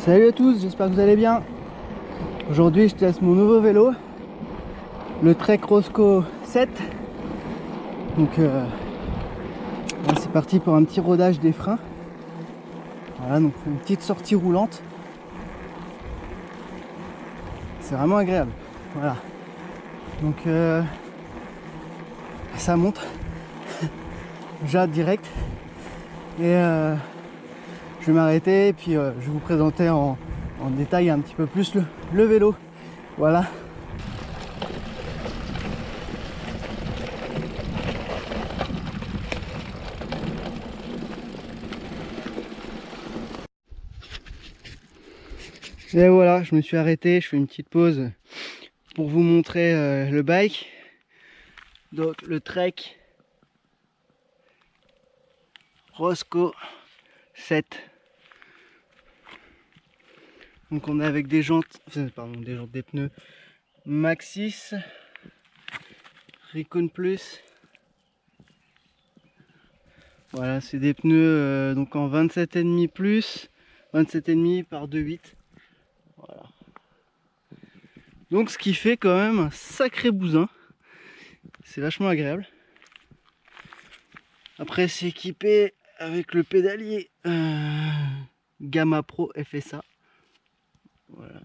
Salut à tous, j'espère que vous allez bien. Aujourd'hui je teste mon nouveau vélo, le Trek Rosco 7. Donc là c'est parti pour un petit rodage des freins. Voilà, donc une petite sortie roulante. C'est vraiment agréable. Voilà. Donc ça monte. J'ai hâte direct. Et je vais m'arrêter et puis je vais vous présenter en détail un petit peu plus le vélo. Voilà. Et voilà, je me suis arrêté, je fais une petite pause pour vous montrer le bike. Donc le Trek Rosco 7. Donc on est avec des jantes, des pneus Maxxis Recon Plus. Voilà, c'est des pneus donc en 27,5 plus, 27,5 par 2,8. Voilà. Donc ce qui fait quand même un sacré bousin. C'est vachement agréable. Après c'est équipé avec le pédalier Gamma Pro FSA. Voilà.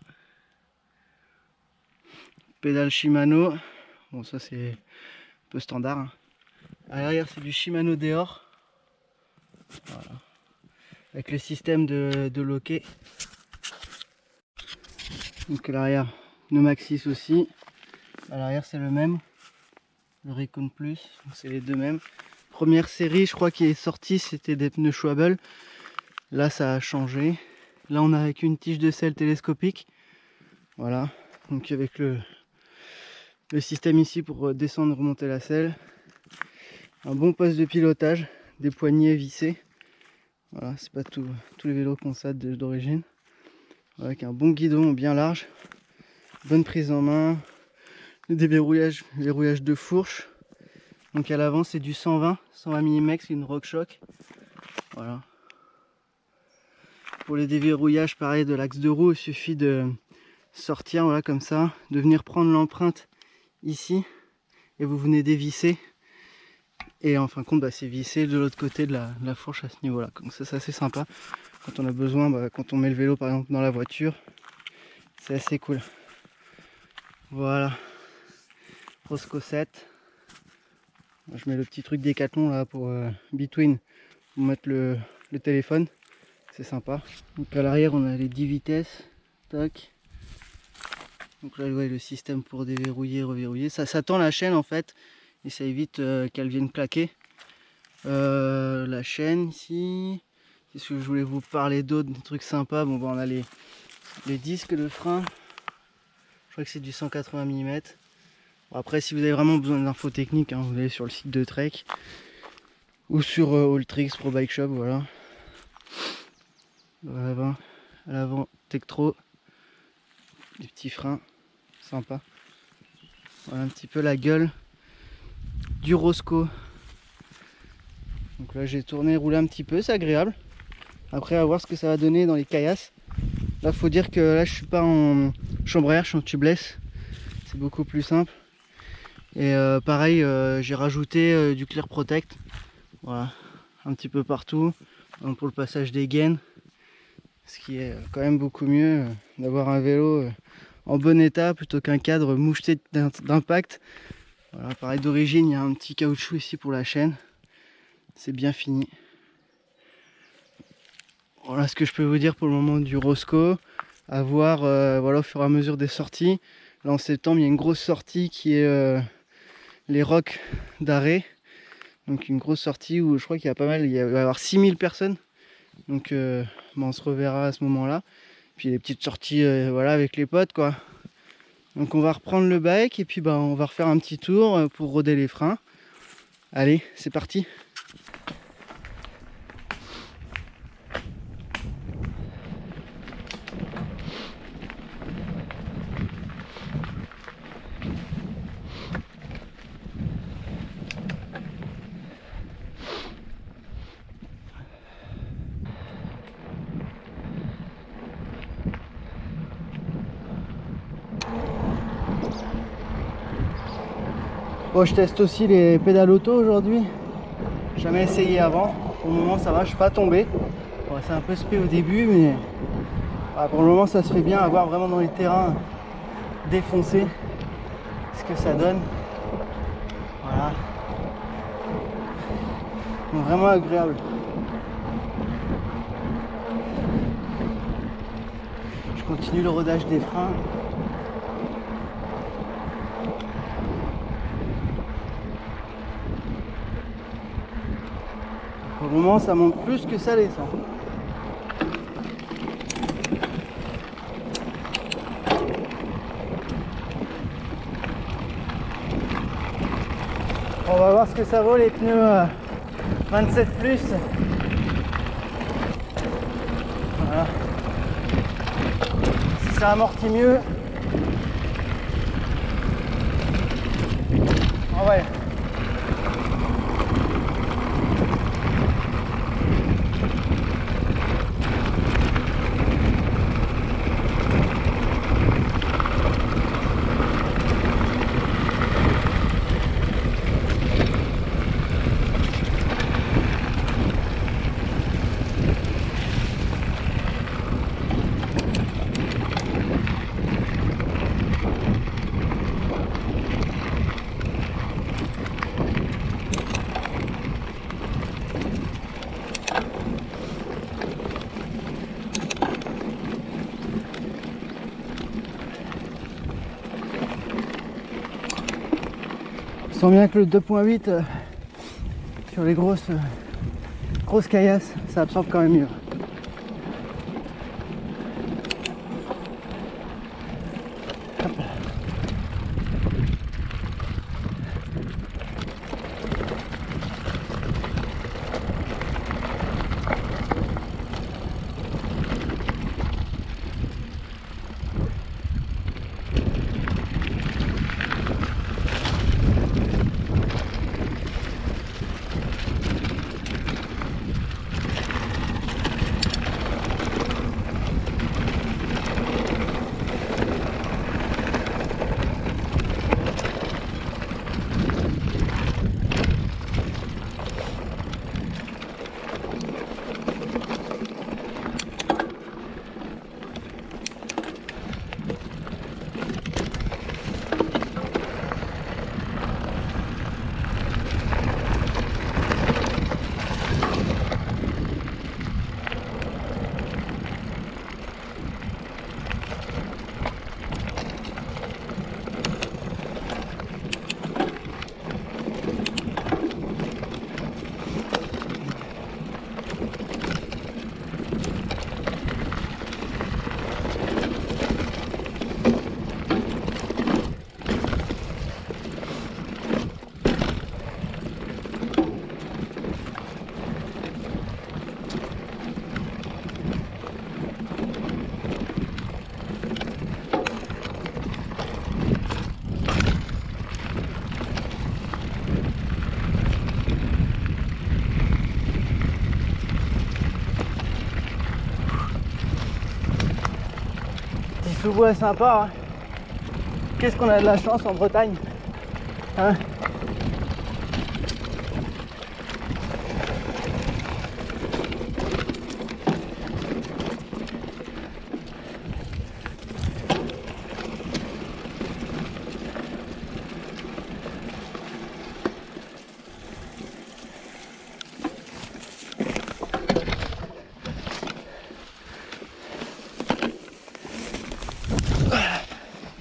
Pédale Shimano. Bon ça c'est un peu standard. Hein. À l'arrière c'est du Shimano Deore. Voilà. Avec le système de loquet. Donc à l'arrière, nos Maxxis aussi. À l'arrière c'est le même. Le Recon Plus, c'est les deux mêmes. Première série je crois qui est sortie c'était des pneus Schwalbe. Là ça a changé. Là on a avec une tige de selle télescopique. Voilà. Donc avec le système ici pour descendre et remonter la selle. Un bon poste de pilotage. Des poignées vissées. Voilà, c'est pas tous les vélos qu'on ça d'origine. Voilà, avec un bon guidon bien large. Bonne prise en main. Le déverrouillage, verrouillage de fourche. Donc à l'avant c'est du 120 mm, c'est une RockShox. Voilà. Pour les déverrouillages pareil de l'axe de roue, il suffit de sortir voilà comme ça, de venir prendre l'empreinte ici et vous venez dévisser. Et en fin de compte c'est vissé de l'autre côté de la fourche à ce niveau là. Donc ça c'est assez sympa. Quand on a besoin, quand on met le vélo par exemple dans la voiture, c'est assez cool. Voilà. Rosco 7. Je mets le petit truc Décathlon là pour Between pour mettre le téléphone. C'est sympa. Donc à l'arrière on a les 10 vitesses. Tac. Donc là vous voyez le système pour déverrouiller, reverrouiller. Ça tend la chaîne en fait. Et ça évite qu'elle vienne claquer. La chaîne ici. Qu'est-ce que je voulais vous parler d'autre, des trucs sympas. Bon on a les disques de frein. Je crois que c'est du 180 mm. Bon, après si vous avez vraiment besoin d'infos techniques, hein, vous allez sur le site de Trek. Ou sur Alltrix Pro Bike Shop, voilà. À l'avant Tektro. Des petits freins. Sympa. Voilà un petit peu la gueule du Rosco. Donc là j'ai tourné, roulé un petit peu, c'est agréable. Après à voir ce que ça va donner dans les caillasses. Là faut dire que là je suis pas en chambre à air, je suis en tubeless. C'est beaucoup plus simple. Et pareil j'ai rajouté du Clear Protect. Voilà, un petit peu partout. Donc pour le passage des gaines. Ce qui est quand même beaucoup mieux d'avoir un vélo en bon état plutôt qu'un cadre moucheté d'impact. Voilà, pareil d'origine il y a un petit caoutchouc ici pour la chaîne. C'est bien fini. Voilà ce que je peux vous dire pour le moment du Rosco. À voir voilà, au fur et à mesure des sorties. Là en septembre il y a une grosse sortie qui est les Rocs d'Arrée. Donc une grosse sortie où je crois qu'il y a pas mal, il va y avoir 6000 personnes. Donc on se reverra à ce moment là. Puis les petites sorties voilà, avec les potes quoi. Donc on va reprendre le bike et puis on va refaire un petit tour pour roder les freins. Allez, c'est parti. Bon, je teste aussi les pédales auto aujourd'hui. Jamais essayé avant. Pour le moment ça va, je suis pas tombé. Bon, c'est un peu spé au début, mais voilà, pour le moment ça se fait bien. À voir vraiment dans les terrains défoncés ce que ça donne. Voilà. Donc, vraiment agréable. Je continue le rodage des freins. Pour le moment ça monte plus que ça descend. On va voir ce que ça vaut les pneus 27 plus. Voilà. Si ça amortit mieux. Ah ouais. On sent bien que le 2.8 sur les grosses caillasses, ça absorbe quand même mieux. Hop là. Sous-bois sympa, hein. Qu'est-ce qu'on a de la chance en Bretagne, hein.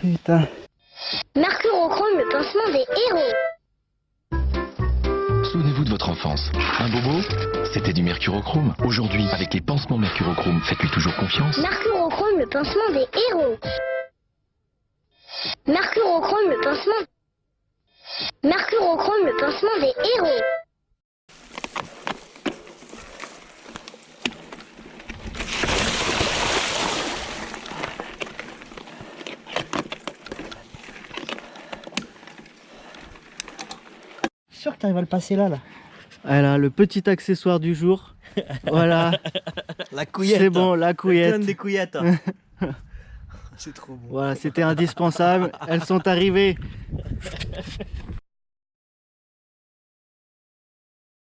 Putain. Mercurochrome, le pansement des héros. Souvenez-vous de votre enfance. Un bobo, c'était du mercurochrome. Aujourd'hui, avec les pansements mercurochrome, faites-lui toujours confiance. Mercurochrome, le pansement des héros. Mercurochrome, le pansement. Mercurochrome, le pansement des héros. Sûr que tu arrives à le passer là. Voilà, le petit accessoire du jour. Voilà. La couillette. C'est bon, la couillette. La clone des couillettes. Hein. C'est trop bon. Voilà, c'était indispensable. Elles sont arrivées.